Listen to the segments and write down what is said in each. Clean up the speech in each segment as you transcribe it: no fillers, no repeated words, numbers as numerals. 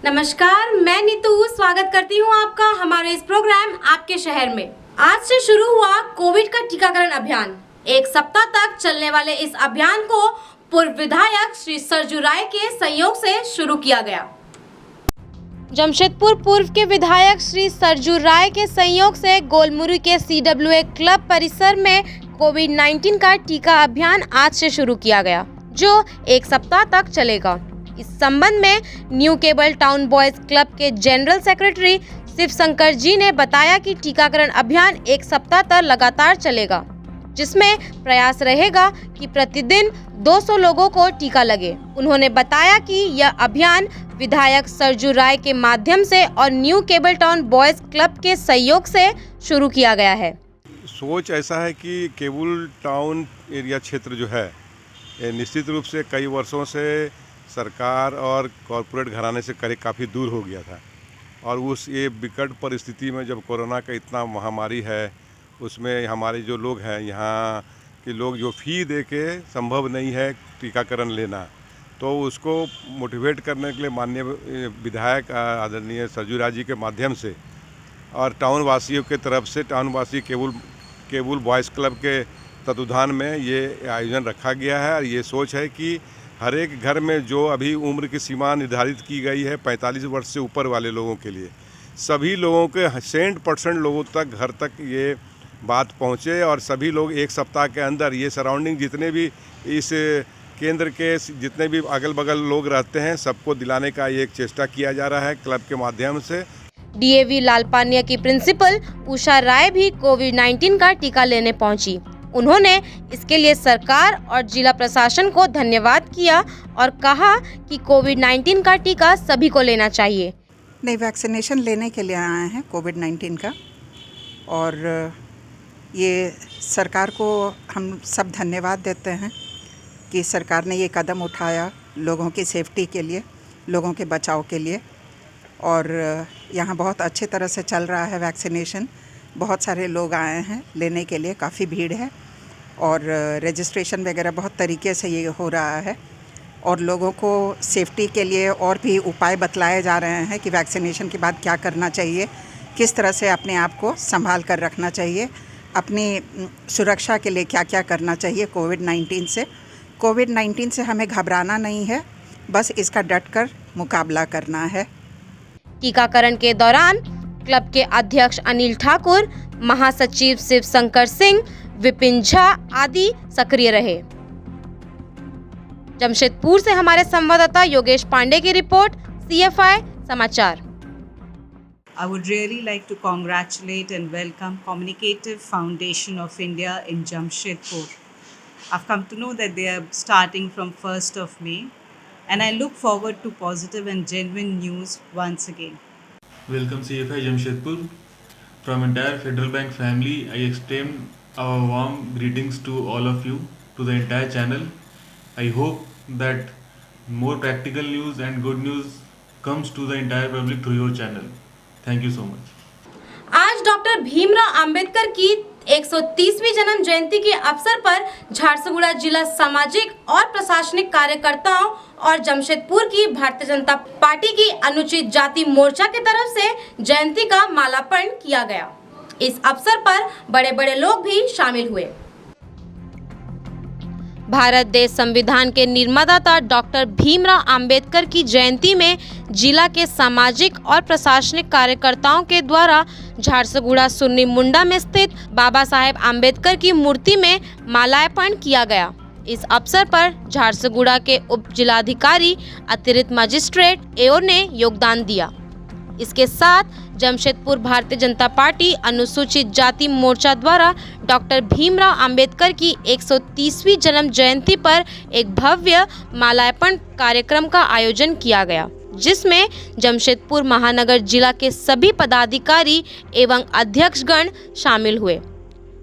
नमस्कार, मैं नीतू स्वागत करती हूं आपका हमारे इस प्रोग्राम आपके शहर में। आज से शुरू हुआ कोविड का टीकाकरण अभियान। एक सप्ताह तक चलने वाले इस अभियान को पूर्व विधायक श्री सरजू राय के सहयोग से शुरू किया गया। जमशेदपुर पूर्व के विधायक श्री सरजू राय के सहयोग से गोलमुरी के CWA क्लब परिसर में कोविड-19 का टीका अभियान आज से शुरू किया गया, जो एक सप्ताह तक चलेगा। इस संबंध में new cable town boys club के जनरल सेक्रेटरी शिव शंकर जी ने बताया कि टीकाकरण अभियान एक सप्ताह तक लगातार चलेगा, जिसमें प्रयास रहेगा कि प्रतिदिन 200 लोगों को टीका लगे। उन्होंने बताया कि यह अभियान विधायक सरजू राय के माध्यम से और new cable town boys club के सहयोग से शुरू किया गया है। सोच ऐसा है कि केबल टाउन एरिया क्षेत्र जो है निश्चित रूप से कई वर्षों से सरकार और कॉरपोरेट घराने से काफ़ी दूर हो गया था, और उस ये विकट परिस्थिति में जब कोरोना का इतना महामारी है, उसमें हमारे जो लोग हैं यहाँ के लोग जो फ़ी दे के संभव नहीं है टीकाकरण लेना, तो उसको मोटिवेट करने के लिए माननीय विधायक आदरणीय सरजू राय जी के माध्यम से और टाउन वासियों के तरफ से टाउन वासी केबल बॉयज़ क्लब के तत्वाधान में ये आयोजन रखा गया है। और ये सोच है कि हर एक घर में जो अभी उम्र की सीमा निर्धारित की गई है 45 वर्ष से ऊपर वाले लोगों के लिए, सभी लोगों के 100% लोगों तक घर तक ये बात पहुँचे और सभी लोग एक सप्ताह के अंदर ये सराउंडिंग जितने भी इस केंद्र के जितने भी अगल बगल लोग रहते हैं सबको दिलाने का एक चेष्टा किया जा रहा है क्लब के माध्यम से। DAV लालपानिया की प्रिंसिपल उषा राय भी कोविड-19 का टीका लेने पहुंची। उन्होंने इसके लिए सरकार और जिला प्रशासन को धन्यवाद किया और कहा कि कोविड-19 का टीका सभी को लेना चाहिए। नहीं, वैक्सीनेशन लेने के लिए आए हैं कोविड-19 का, और ये सरकार को हम सब धन्यवाद देते हैं कि सरकार ने ये कदम उठाया लोगों की सेफ्टी के लिए, लोगों के बचाव के लिए। और यहाँ बहुत अच्छी तरह से चल रहा है वैक्सीनेशन। बहुत सारे लोग आए हैं लेने के लिए, काफ़ी भीड़ है, और रजिस्ट्रेशन वगैरह बहुत तरीके से ये हो रहा है। और लोगों को सेफ्टी के लिए और भी उपाय बतलाए जा रहे हैं कि वैक्सीनेशन के बाद क्या करना चाहिए, किस तरह से अपने आप को संभाल कर रखना चाहिए, अपनी सुरक्षा के लिए क्या क्या करना चाहिए। कोविड-19 से हमें घबराना नहीं है, बस इसका डटकर मुकाबला करना है। टीकाकरण के दौरान क्लब के अध्यक्ष अनिल ठाकुर, महासचिव शिव शंकर सिंह, विपिन झा आदि सक्रिय रहे। जमशेदपुर से हमारे संवाददाता योगेश पांडे की रिपोर्ट, CFI समाचार। I would really like to congratulate and welcome Communicative Foundation of India in Jamshedpur. I've come to know that they are starting from 1st of May, and I look forward to positive and genuine news once again. Welcome CFI Jamshedpur. From entire Federal Bank family, I extend our warm greetings to all of you, to the entire channel. I hope that more practical news and good news comes to the entire public through your channel. Thank you so much. आज doctor Bhimrao Ambedkar की 130वीं जन्म जयंती के अवसर पर झारसुगुड़ा जिला सामाजिक और प्रशासनिक कार्यकर्ताओं और जमशेदपुर की भारतीय जनता पार्टी की अनुसूचित जाति मोर्चा की तरफ से जयंती का मालार्पण किया गया। इस अवसर पर बड़े बड़े लोग भी शामिल हुए। भारत देश संविधान के निर्माता डॉक्टर भीमराव अंबेडकर की जयंती में जिला के सामाजिक और प्रशासनिक कार्यकर्ताओं के द्वारा झारसुगुड़ा सुन्नी मुंडा में स्थित बाबा साहेब अंबेडकर की मूर्ति में माल्यार्पण किया गया। इस अवसर पर झारसुगुड़ा के उप जिलाधिकारी अतिरिक्त मजिस्ट्रेट AO ने योगदान दिया। इसके साथ जमशेदपुर भारतीय जनता पार्टी अनुसूचित जाति मोर्चा द्वारा डॉक्टर भीमराव अंबेडकर की 130वीं जन्म जयंती पर एक भव्य माल्यार्पण कार्यक्रम का आयोजन किया गया, जिसमें जमशेदपुर महानगर जिला के सभी पदाधिकारी एवं अध्यक्षगण शामिल हुए।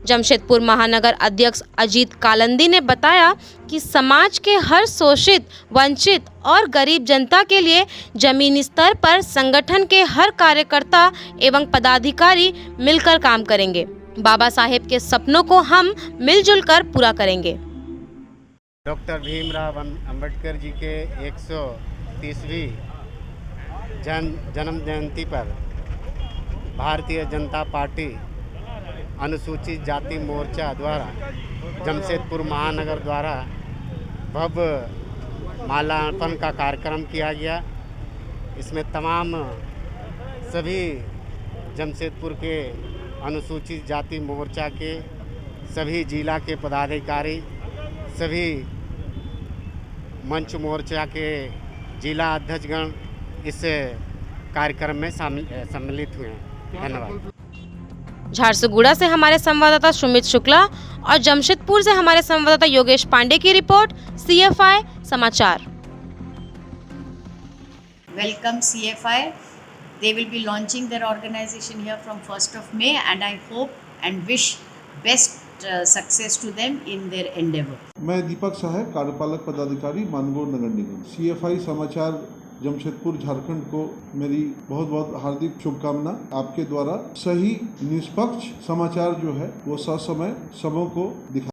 जमशेदपुर महानगर अध्यक्ष अजीत कालंदी ने बताया कि समाज के हर शोषित, वंचित और गरीब जनता के लिए जमीनी स्तर पर संगठन के हर कार्यकर्ता एवं पदाधिकारी मिलकर काम करेंगे। बाबा साहेब के सपनों को हम मिलजुल कर पूरा करेंगे। डॉक्टर भीमराव अंबेडकर जी के 130वीं जन्म जयंती पर भारतीय जनता पार्टी अनुसूचित जाति मोर्चा द्वारा जमशेदपुर महानगर द्वारा भव्य माल्यार्पण का कार्यक्रम किया गया। इसमें तमाम सभी जमशेदपुर के अनुसूचित जाति मोर्चा के सभी जिला के पदाधिकारी, सभी मंच मोर्चा के जिला अध्यक्षगण इस कार्यक्रम में सम्मिलित हुए हैं। धन्यवाद। झारसुगुड़ा से हमारे संवाददाता सुमित शुक्ला और जमशेदपुर से हमारे संवाददाता योगेश पांडे की रिपोर्ट, CFI समाचार। Welcome CFI. They will be launching their organization here from 1st of May and I hope and wish best success to them in their endeavor. मैं दीपक साहब, कार्यपालक पदाधिकारी मानगोड़ नगर निगम। CFI समाचार जमशेदपुर झारखंड को मेरी बहुत बहुत हार्दिक शुभकामना। आपके द्वारा सही निष्पक्ष समाचार जो है वो ससमय सबों को दिखा।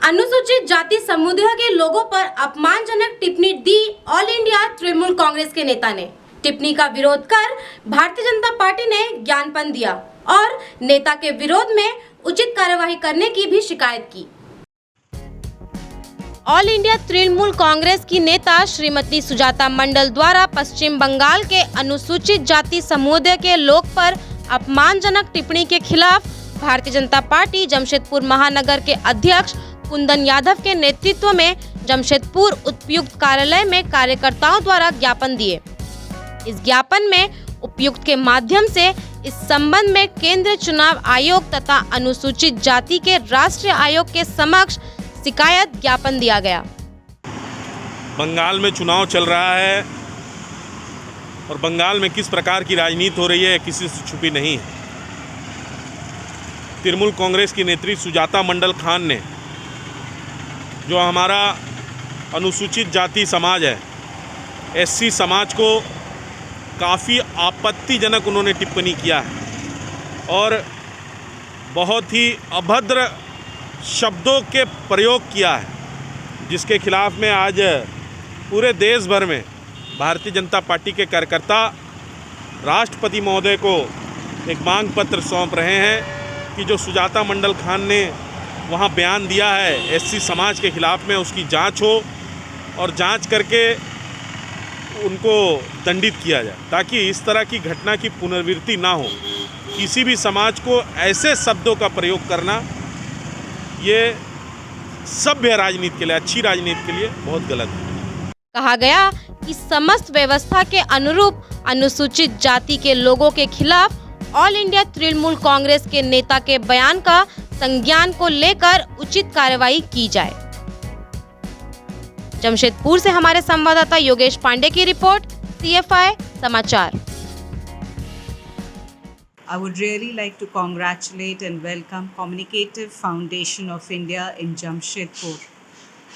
अनुसूचित जाति समुदाय के लोगों पर अपमानजनक टिप्पणी the all India Trinamool Congress के नेता ने। टिप्पणी का विरोध कर भारतीय जनता पार्टी ने ज्ञापन दिया और नेता के विरोध में उचित कार्यवाही करने की भी शिकायत की। ऑल इंडिया तृणमूल कांग्रेस की नेता श्रीमती सुजाता मंडल द्वारा पश्चिम बंगाल के अनुसूचित जाति समुदाय के लोग पर अपमानजनक टिप्पणी के खिलाफ भारतीय जनता पार्टी जमशेदपुर महानगर के अध्यक्ष कुंदन यादव के नेतृत्व में जमशेदपुर उपायुक्त कार्यालय में कार्यकर्ताओं द्वारा ज्ञापन दिए। इस ज्ञापन में उपायुक्त के माध्यम से इस संबंध में केंद्रीय चुनाव आयोग तथा अनुसूचित जाति के राष्ट्रीय आयोग के समक्ष शिकायत ज्ञापन दिया गया। बंगाल में चुनाव चल रहा है और बंगाल में किस प्रकार की राजनीति हो रही है किसी से छुपी नहीं है। तृणमूल कांग्रेस की नेत्री सुजाता मंडल खान ने, जो हमारा अनुसूचित जाति समाज है, SC समाज को काफ़ी आपत्तिजनक उन्होंने टिप्पणी किया है और बहुत ही अभद्र शब्दों के प्रयोग किया है, जिसके खिलाफ में आज पूरे देश भर में भारतीय जनता पार्टी के कार्यकर्ता राष्ट्रपति महोदय को एक मांग पत्र सौंप रहे हैं कि जो सुजाता मंडल खान ने वहाँ बयान दिया है SC समाज के खिलाफ में, उसकी जांच हो और जांच करके उनको दंडित किया जाए, ताकि इस तरह की घटना की पुनरावृत्ति ना हो। किसी भी समाज को ऐसे शब्दों का प्रयोग करना ये सभ्य राजनीति के लिए, अच्छी राजनीति के लिए बहुत गलत है। कहा गया कि समस्त व्यवस्था के अनुरूप अनुसूचित जाति के लोगों के खिलाफ ऑल इंडिया तृणमूल कांग्रेस के नेता के बयान का संज्ञान को लेकर उचित कार्रवाई की जाए। जमशेदपुर से हमारे संवाददाता योगेश पांडे की रिपोर्ट, CFI समाचार। I would really like to congratulate and welcome Communicative Foundation of India in Jamshedpur.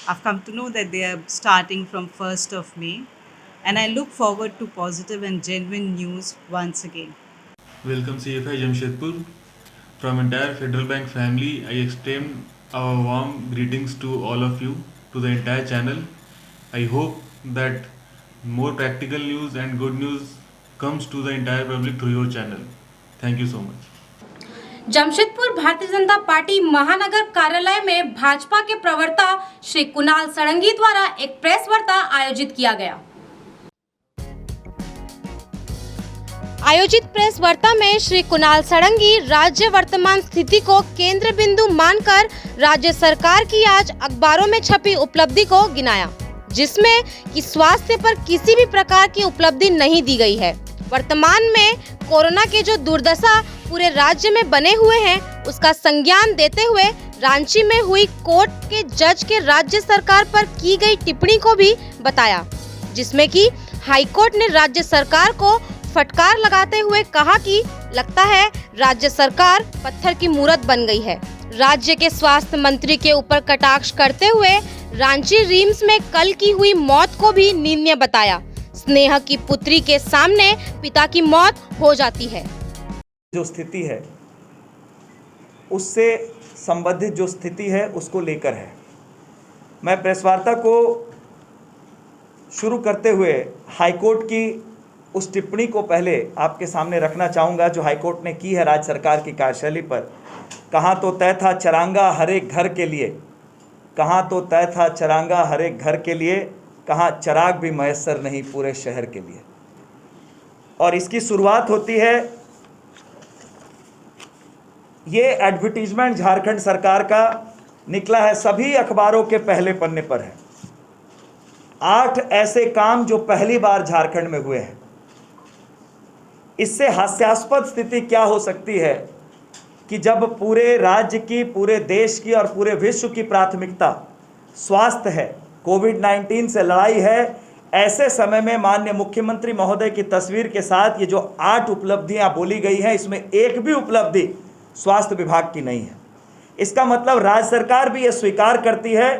I've come to know that they are starting from 1st of May and I look forward to positive and genuine news once again. Welcome CFI Jamshedpur. From entire Federal Bank family, I extend our warm greetings to all of you, to the entire channel. I hope that more practical news and good news comes to the entire public through your channel. Thank you so much. Jamshedpur Bharatiya Janata party महानगर कार्यालय में भाजपा के प्रवक्ता श्री कुणाल सड़ंगी द्वारा एक press वार्ता आयोजित किया गया। आयोजित प्रेस वार्ता में श्री कुणाल सड़ंगी राज्य वर्तमान स्थिति को केंद्र बिंदु मानकर राज्य सरकार की आज अखबारों में छपी उपलब्धि को गिनाया, जिसमें कि स्वास्थ्य पर किसी भी प्रकार की उपलब्धि नहीं दी गई है। वर्तमान में कोरोना के जो दुर्दशा पूरे राज्य में बने हुए हैं, उसका संज्ञान देते हुए रांची में हुई कोर्ट के जज के राज्य सरकार पर की गई टिप्पणी को भी बताया, जिसमें कि हाईकोर्ट ने राज्य सरकार को फटकार लगाते हुए कहा कि लगता है राज्य सरकार पत्थर की मूरत बन गई है। राज्य के स्वास्थ्य मंत्री के ऊपर कटाक्ष करते हुए रांची रिम्स में कल की हुई मौत को भी निंदनीय बताया। स्नेह की पुत्री के सामने पिता की मौत हो जाती है। जो स्थिति है उससे संबंधित जो स्थिति है उसको लेकर है। मैं प्रेस वार्ता को शुरू करते हुए हाईकोर्ट की उस टिप्पणी को पहले आपके सामने रखना चाहूँगा जो हाईकोर्ट ने की है राज्य सरकार की कार्यशैली पर। कहाँ तो तय था चरांगा हर एक घर के लिए, कहाँ तो तय था चरांगा हर एक घर के लिए, कहाँ चराग भी मैसर नहीं पूरे शहर के लिए। और इसकी शुरुआत होती है, ये एडवर्टीजमेंट झारखंड सरकार का निकला है, सभी अखबारों के पहले पन्ने पर है। 8 ऐसे काम जो पहली बार झारखंड में हुए हैं। इससे हास्यास्पद स्थिति क्या हो सकती है कि जब पूरे राज्य की, पूरे देश की और पूरे विश्व की प्राथमिकता स्वास्थ्य है, कोविड-19 से लड़ाई है, ऐसे समय में माननीय मुख्यमंत्री महोदय की तस्वीर के साथ ये जो 8 उपलब्धियां बोली गई हैं, इसमें एक भी उपलब्धि स्वास्थ्य विभाग की नहीं है। इसका मतलब राज्य सरकार भी ये स्वीकार करती है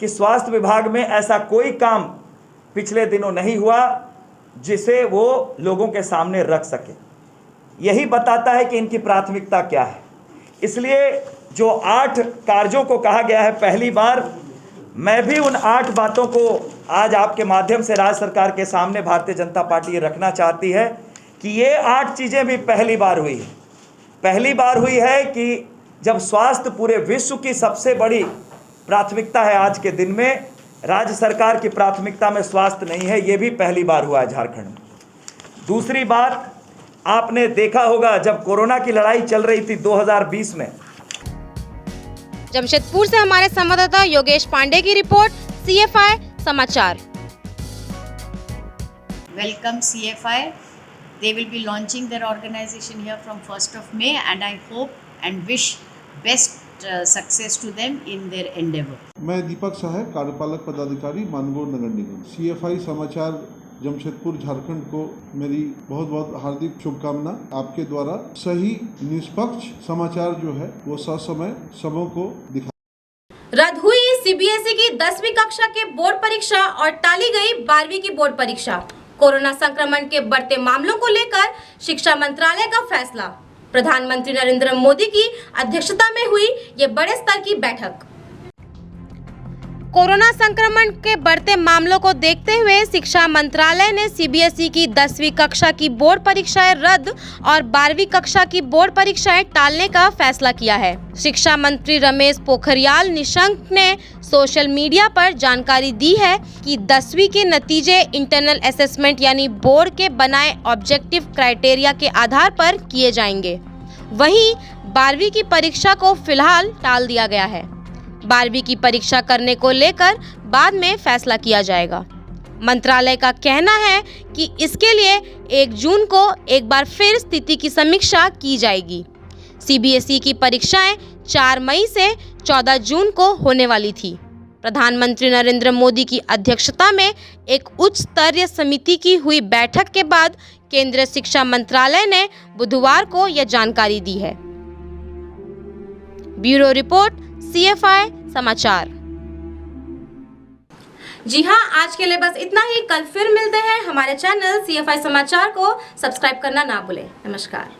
कि स्वास्थ्य विभाग में ऐसा कोई काम पिछले दिनों नहीं हुआ जिसे वो लोगों के सामने रख सके। यही बताता है कि इनकी प्राथमिकता क्या है। इसलिए जो 8 कार्यों को कहा गया है पहली बार, मैं भी उन 8 बातों को आज आपके माध्यम से राज्य सरकार के सामने भारतीय जनता पार्टी ये रखना चाहती है कि ये 8 चीज़ें भी पहली बार हुई है। पहली बार हुई है कि जब स्वास्थ्य पूरे विश्व की सबसे बड़ी प्राथमिकता है, आज के दिन में राज्य सरकार की प्राथमिकता में स्वास्थ्य नहीं है, ये भी पहली बार हुआ है झारखंड में। दूसरी बात, आपने देखा होगा जब कोरोना की लड़ाई चल रही थी 2020 में। जमशेदपुर से हमारे संवाददाता योगेश पांडे की रिपोर्ट, CFI समाचार। Welcome CFI. They will be launching their organization here from 1st of May and I hope and wish best success to them in their endeavor. मैं दीपक सहाय, कार्यपालक पदाधिकारी मानगोड़ नगर निगम। CFI समाचार जमशेदपुर झारखंड को मेरी बहुत बहुत हार्दिक शुभकामना। आपके द्वारा सही निष्पक्ष समाचार जो है वो ससमय सबों को दिखा। रद्द हुई CBSE की 10वीं कक्षा के बोर्ड परीक्षा और टाली गई 12वीं की बोर्ड परीक्षा। कोरोना संक्रमण के बढ़ते मामलों को लेकर शिक्षा मंत्रालय का फैसला। प्रधानमंत्री नरेंद्र मोदी की अध्यक्षता में हुई ये बड़े स्तर की बैठक। कोरोना संक्रमण के बढ़ते मामलों को देखते हुए शिक्षा मंत्रालय ने CBSE की 10वीं कक्षा की बोर्ड परीक्षाएं रद्द और 12वीं कक्षा की बोर्ड परीक्षाएं टालने का फैसला किया है। शिक्षा मंत्री रमेश पोखरियाल निशंक ने सोशल मीडिया पर जानकारी दी है कि 10वीं के नतीजे इंटरनल असेसमेंट यानी बोर्ड के बनाए ऑब्जेक्टिव क्राइटेरिया के आधार पर किए जाएंगे। वहीं 12वीं की परीक्षा को फिलहाल टाल दिया गया है। 12वीं की परीक्षा करने को लेकर बाद में फैसला किया जाएगा। मंत्रालय का कहना है कि इसके लिए 1 जून को एक बार फिर स्थिति की समीक्षा की जाएगी। CBSE की परीक्षाएं 4 मई से 14 जून को होने वाली थी। प्रधानमंत्री नरेंद्र मोदी की अध्यक्षता में एक उच्च स्तरीय समिति की हुई बैठक के बाद केंद्रीय शिक्षा मंत्रालय ने बुधवार को यह जानकारी दी है। ब्यूरो रिपोर्ट, CFI समाचार। जी हां, आज के लिए बस इतना ही। कल फिर मिलते हैं। हमारे चैनल CFI समाचार को सब्सक्राइब करना ना भूलें। नमस्कार।